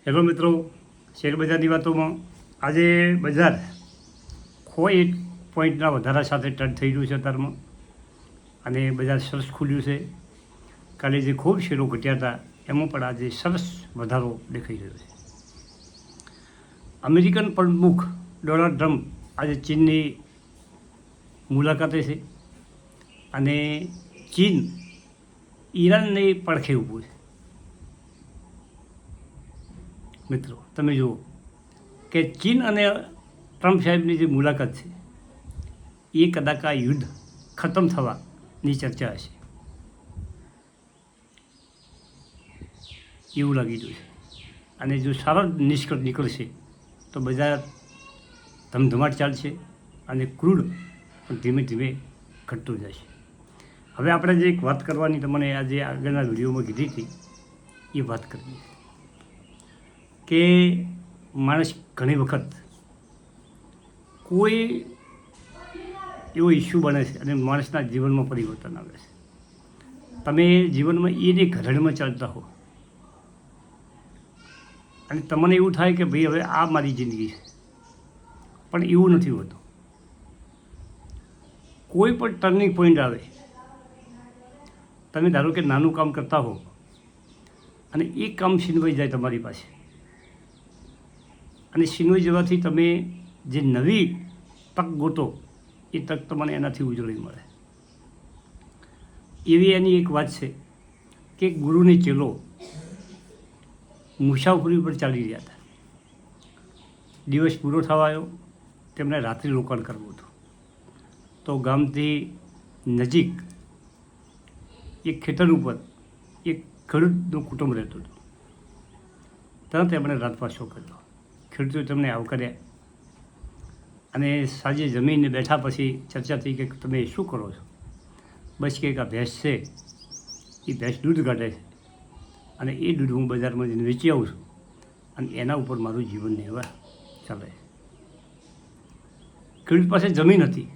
Hello મિત્રો, શેરબજારની વાતોમાં આજે બજાર કોઈ એક પોઈન્ટના વધારા સાથે ટર્ન થઈ રહ્યું છે અત્યારમાં, અને બજાર સરસ ખુલ્યું છે. કાલે જે ખૂબ શેરો ઘટ્યા હતા એમાં પણ આજે સરસ વધારો દેખાઈ રહ્યો છે. અમેરિકન પ્રમુખ ડોનાલ્ડ ટ્રમ્પ આજે ચીનની મુલાકાતે છે, અને ચીન ઈરાનની પડખે ઊભું છે. મિત્રો તમે જુઓ કે ચીન અને ટ્રમ્પ સાહેબની જે મુલાકાત છે એ કદાચ આ યુદ્ધ ખતમ થવાની ચર્ચા હશે એવું લાગી રહ્યું છે. અને જો સારો નિષ્કર્ષ નીકળશે તો બજાર ધમધમાટ ચાલશે અને ક્રૂડ પણ ધીમે ધીમે ઘટતું જશે. હવે આપણે જે એક વાત કરવાની તમને આજે આગળના વિડીયોમાં કીધી હતી એ વાત કરવી કે માણસ ઘણી વખત કોઈ એવો ઇસ્યુ બને છે અને માણસના જીવનમાં પરિવર્તન આવે છે. તમે જીવનમાં એને ઘરડમાં ચાલતા હો અને તમને એવું થાય કે ભાઈ હવે આ મારી જિંદગી છે, પણ એવું નથી હોતું. કોઈ પણ ટર્નિંગ પોઈન્ટ આવે, તમે ધારો કે નાનું કામ કરતા હો અને એ કામ છીનવાઈ જાય તમારી પાસે, અને છીનવાઈ જવાથી તમે જે નવી તક ગોતો એ તક તમને એનાથી ઉજળી મળે. એવી એની એક વાત છે કે ગુરુને ચેલો મુસાફરી પર ચાલી રહ્યા હતા. દિવસ પૂરો થવા આવ્યો, તેમણે રાત્રિ રોકાણ કરવું હતું. તો ગામથી નજીક એક ખેતર ઉપર એક ખેડૂતનું કુટુંબ રહેતું હતું. ત્યાં તેમણે રાતવાસો કર્યો. ખેડૂતોએ તેમને આવકાર્યા અને સાંજે જમીને બેઠા પછી ચર્ચા થઈ કે તમે શું કરો છો? બસ કે આ ભેંસ છે, એ ભેંસ દૂધ કાઢે છે અને એ દૂધ હું બજારમાં જઈને વેચી આવું છું અને એના ઉપર મારું જીવન નિર્વાહ ચાલે. ખેડૂત પાસે જમીન હતી,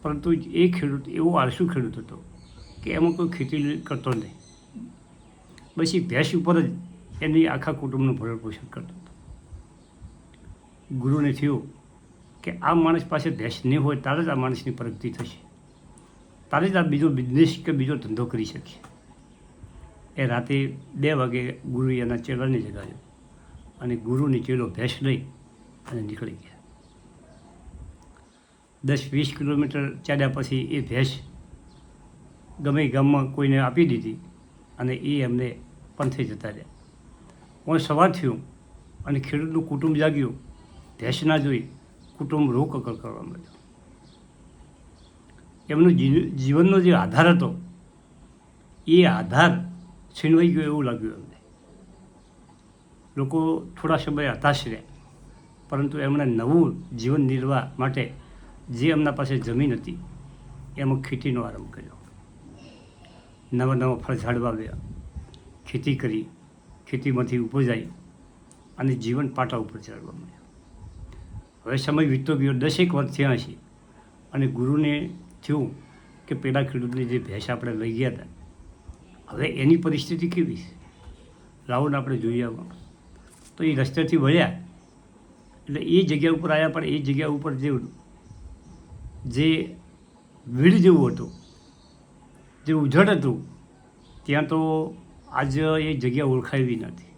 પરંતુ એ ખેડૂત એવો આળસુ ખેડૂત હતો કે એમાં કોઈ ખેતી કરતો નહીં. બસ એ ભેંસ ઉપર જ એની આખા કુટુંબનું ભરણ પોષણ કરતો હતો. ગુરુને થયું કે આ માણસ પાસે ભેંસ નહીં હોય ત્યારે જ આ માણસની પ્રગતિ થશે, ત્યારે જ આ બીજો બિઝનેસ કે બીજો ધંધો કરી શકશે. એ રાતે 2 વાગે ગુરુએ એના ચેલાને જગાડ્યો અને ગુરુની ચેલો ભેંસ લઈ અને નીકળી ગયા. 10-20 કિલોમીટર ચાલ્યા પછી એ ભેંસ ગમે ગામમાં કોઈને આપી દીધી અને એ એમને પંથે જતા રહ્યા. પણ સવાર થયું અને ખેડૂતનું કુટુંબ જાગ્યું. ભેંસ ના જોઈ કુટુંબ રોકકળ કરવા માંડ્યું. એમનો જીવનનો જે આધાર હતો એ આધાર છીનવાઈ ગયો એવું લાગ્યું એમને. લોકો થોડા સમય હતાશ રહ્યા, પરંતુ એમણે નવું જીવન નિર્વાહ માટે જે એમના પાસે જમીન હતી એમાં ખેતીનો આરંભ કર્યો. નવા ફળ ઝાડ વાવ્યા, ખેતી કરી, ખેતીમાંથી ઉપજાઈ અને જીવન પાટા ઉપર ચડવા માંડ્યું. હવે સમય વીતતો ગયો, 10 વર્ષ થયા હશે અને ગુરુને થયું કે પેલા ખેડૂતની જે ભેંસ આપણે લઈ ગયા હતા હવે એની પરિસ્થિતિ કેવી છે, લાવો ને આપણે જોઈ આવવા. તો એ રસ્તેથી વળ્યા એટલે એ જગ્યા ઉપર આવ્યા, પણ એ જગ્યા ઉપર જે વીડ જેવું હતું, જે ઉજળ હતું, ત્યાં તો આજ એ જગ્યા ઓળખાય એવી નથી.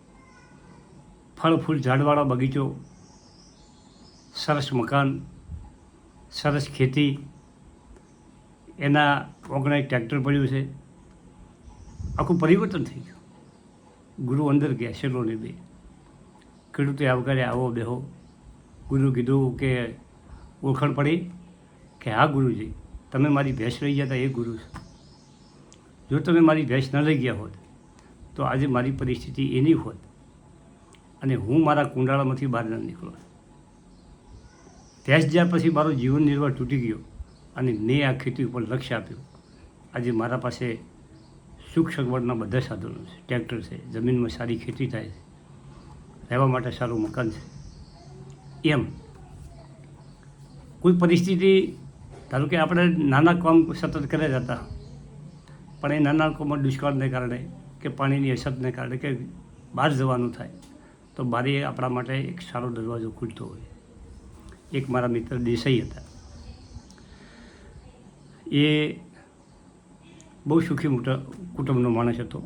ફળ ફૂલ ઝાડવાળા બગીચો, સરસ મકાન, સરસ ખેતી, એના ઓગણા એક ટ્રેક્ટર પડ્યું છે. આખું પરિવર્તન થઈ ગયું. ગુરુ અંદર ગયા, શેલોને બે ખેડૂતે આવકાર્યા, આવો બેહો. ગુરુ કીધું કે ઓળખાણ પડી કે હા ગુરુજી, તમે મારી ભેંસ લઈ ગયા હતા એ ગુરુ છે. જો તમે મારી ભેંસ ન લઈ ગયા હોત તો આજે મારી પરિસ્થિતિ એની હોત અને હું મારા કુંડાળામાંથી બહાર ન નીકળોત. ભેંસ જ્યાં પછી મારો જીવન નિર્વાહ તૂટી ગયો અને મેં આ ખેતી ઉપર લક્ષ્ય આપ્યું. આજે મારા પાસે સુખ સગવડના બધા સાધનો છે, ટ્રેક્ટર છે, જમીનમાં સારી ખેતી થાય છે, રહેવા માટે સારું મકાન છે. એમ કોઈ પરિસ્થિતિ, ધારો કે આપણે નાના કામ સતત કર્યા જતા, પણ એ નાના કામમાં દુષ્કાળને કારણે કે પાણીની અછતને કારણે કે બહાર જવાનું થાય તો બારે આપણા માટે એક સારો દરવાજો ખુલતો હોય. એક મારા મિત્ર દેસાઈ હતા, એ બહુ સુખી મોટા કુટુંબનો માણસ હતો,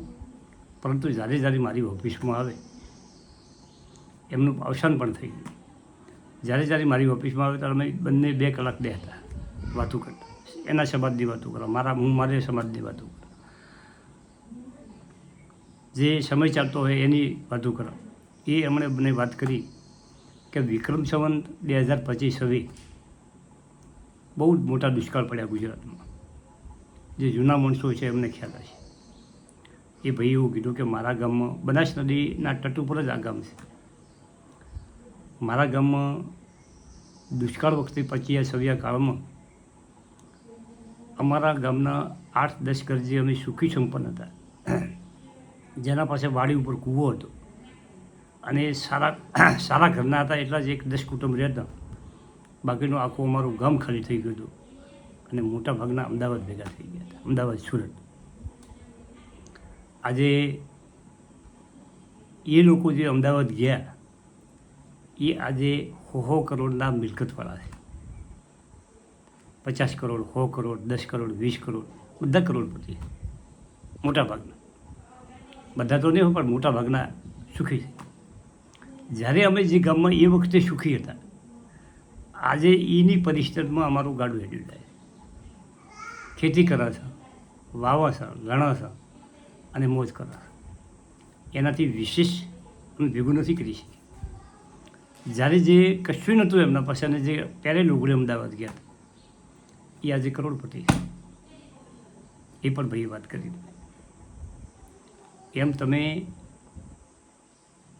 પરંતુ જ્યારે જ્યારે મારી ઓફિસમાં આવે, એમનું અવસાન પણ થઈ ગયું. જ્યારે જ્યારે મારી ઓફિસમાં આવે ત્યારે અમે બંને 2 કલાક બેસતા, વાતો કરતા, એના સમાજની વાતો કરવા, હું મારે સમાજની વાતો કરવા, જે સમય ચાલતો હોય એની વાતો કરવા. એ એમણે મને વાત કરી કે વિક્રમ સંવત 2025 બહુ જ મોટા દુષ્કાળ પડ્યા ગુજરાતમાં. જે જૂના માણસો છે એમને ખ્યાલ હશે. એ ભાઈ એવું કીધું કે મારા ગામમાં બનાસ નદીના તટ ઉપર જ આ ગામ છે. મારા ગામમાં દુષ્કાળ વખતે 25-26 કાળમાં અમારા ગામના 8-10 ઘર જે અમે સુખી સંપન્ન હતા, જેના પાસે વાડી ઉપર કૂવો હતો અને સારા ઘરના હતા, એટલા જ 1-10 કુટુંબ રહેતા. બાકીનું આખું અમારું ગામ ખાલી થઈ ગયું હતું અને મોટા ભાગના અમદાવાદ ભેગા થઈ ગયા હતા, અમદાવાદ, સુરત. આજે એ લોકો જે અમદાવાદ ગયા એ આજે 100 કરોડના મિલકતવાળા છે. 50 કરોડ, 100 કરોડ, 10 કરોડ, 20 કરોડ, બધા કરોડપતિ, મોટા ભાગના. બધા તો નહીં હોય પણ મોટા ભાગના સુખી છે. જ્યારે અમે જે ગામમાં એ વખતે સુખી હતા, આજે એની પરિસ્થિતિમાં અમારું ગાડું હેડ્યું જાય. ખેતી કરે છે, વાવા છે, લણે છે અને મોજ કરે છે. એનાથી વિશેષ અમે ભેગું નથી કરી શકીએ. જ્યારે જે કશું નહોતું એમના પાસે અને જે પહેલે લુગડે અમદાવાદ ગયા હતા, એ આજે કરોડપતિ છે. એ પણ ભાઈએ વાત કરી. એમ તમે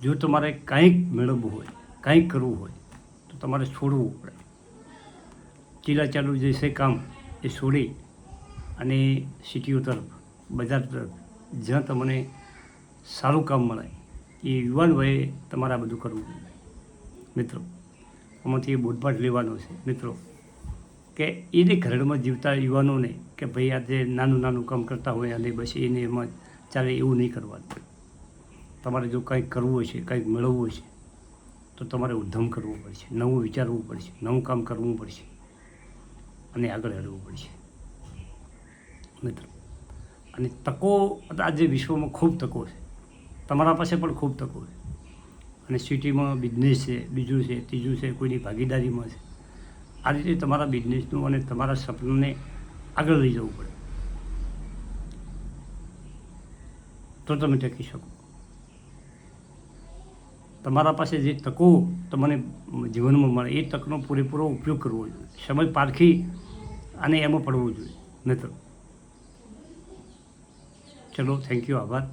જો તમારે કાંઈક મેળવવું હોય, કાંઈક કરવું હોય તો તમારે છોડવું પડે. ચીલાચાલું જે છે કામ એ છોડી અને સિટીઓ તરફ, બજાર તરફ, જ્યાં તમને સારું કામ મળે એ યુવાન વયે તમારે આ બધું કરવું જોઈએ. મિત્રો, આમાંથી બોધપાઠ લેવાનો છે મિત્રો, કે એને ઘરડમાં જીવતા યુવાનોને કે ભાઈ આજે નાનું કામ કરતા હોય અને બસ એને એમાં ચાલે એવું નહીં કરવાનું. તમારે જો કંઈક કરવું હશે, કંઈક મેળવવું હશે તો તમારે ઉદ્યમ કરવું પડશે, નવું વિચારવું પડશે, નવું કામ કરવું પડશે અને આગળ હલવું પડશે મિત્રો. અને તકો આજે વિશ્વમાં ખૂબ તકો છે, તમારા પાસે પણ ખૂબ તકો છે. અને સિટીમાં બિઝનેસ છે, બીજું છે, ત્રીજું છે, કોઈની ભાગીદારીમાં છે. આ રીતે તમારા બિઝનેસનું અને તમારા સપનાને આગળ લઈ જવું પડે તો તમે ટકી શકો. તમારા પાસે જે તકો તમને જીવનમાં મળે એ તકનો પૂરેપૂરો ઉપયોગ કરવો જોઈએ. સમય પારખી અને એમાં પડવું જોઈએ મિત્રો. ચલો, થેન્ક યુ, આભાર.